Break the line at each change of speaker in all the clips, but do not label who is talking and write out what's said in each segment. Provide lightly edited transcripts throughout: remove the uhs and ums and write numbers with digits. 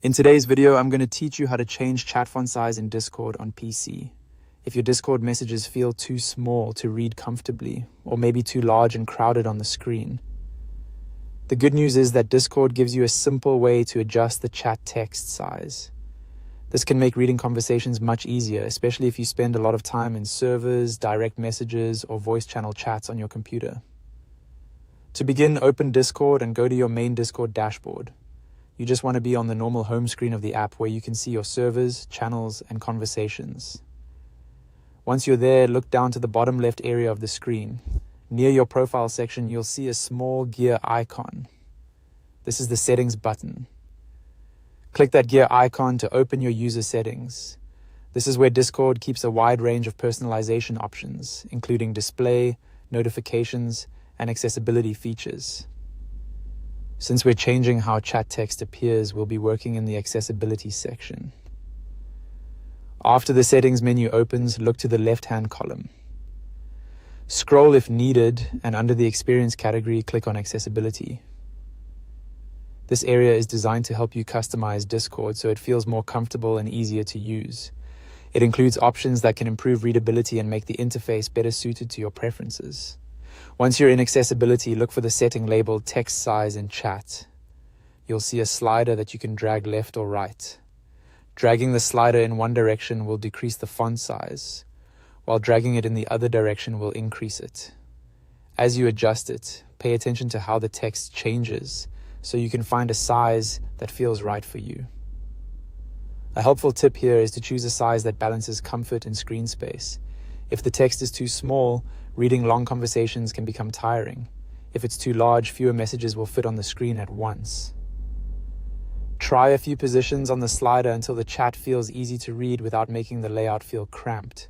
In today's video, I'm going to teach you how to change chat font size in Discord on PC. If your Discord messages feel too small to read comfortably, or maybe too large and crowded on the screen. The good news is that Discord gives you a simple way to adjust the chat text size. This can make reading conversations much easier, especially if you spend a lot of time in servers, direct messages, or voice channel chats on your computer. To begin, open Discord and go to your main Discord dashboard. You just want to be on the normal home screen of the app where you can see your servers, channels, and conversations. Once you're there, look down to the bottom left area of the screen. Near your profile section, you'll see a small gear icon. This is the settings button. Click that gear icon to open your user settings. This is where Discord keeps a wide range of personalization options, including display, notifications, and accessibility features. Since we're changing how chat text appears, we'll be working in the accessibility section. After the settings menu opens, look to the left-hand column. Scroll if needed, and under the experience category, click on accessibility. This area is designed to help you customize Discord so it feels more comfortable and easier to use. It includes options that can improve readability and make the interface better suited to your preferences. Once you're in accessibility, look for the setting labeled text size in chat. You'll see a slider that you can drag left or right. Dragging the slider in one direction will decrease the font size, while dragging it in the other direction will increase it. As you adjust it, pay attention to how the text changes so you can find a size that feels right for you. A helpful tip here is to choose a size that balances comfort and screen space. If the text is too small, reading long conversations can become tiring. If it's too large, fewer messages will fit on the screen at once. Try a few positions on the slider until the chat feels easy to read without making the layout feel cramped.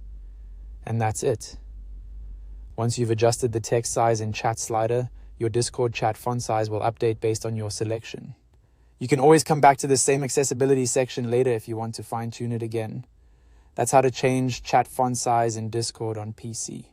And that's it. Once you've adjusted the text size in chat slider, your Discord chat font size will update based on your selection. You can always come back to the same accessibility section later if you want to fine-tune it again. That's how to change chat font size in Discord on PC.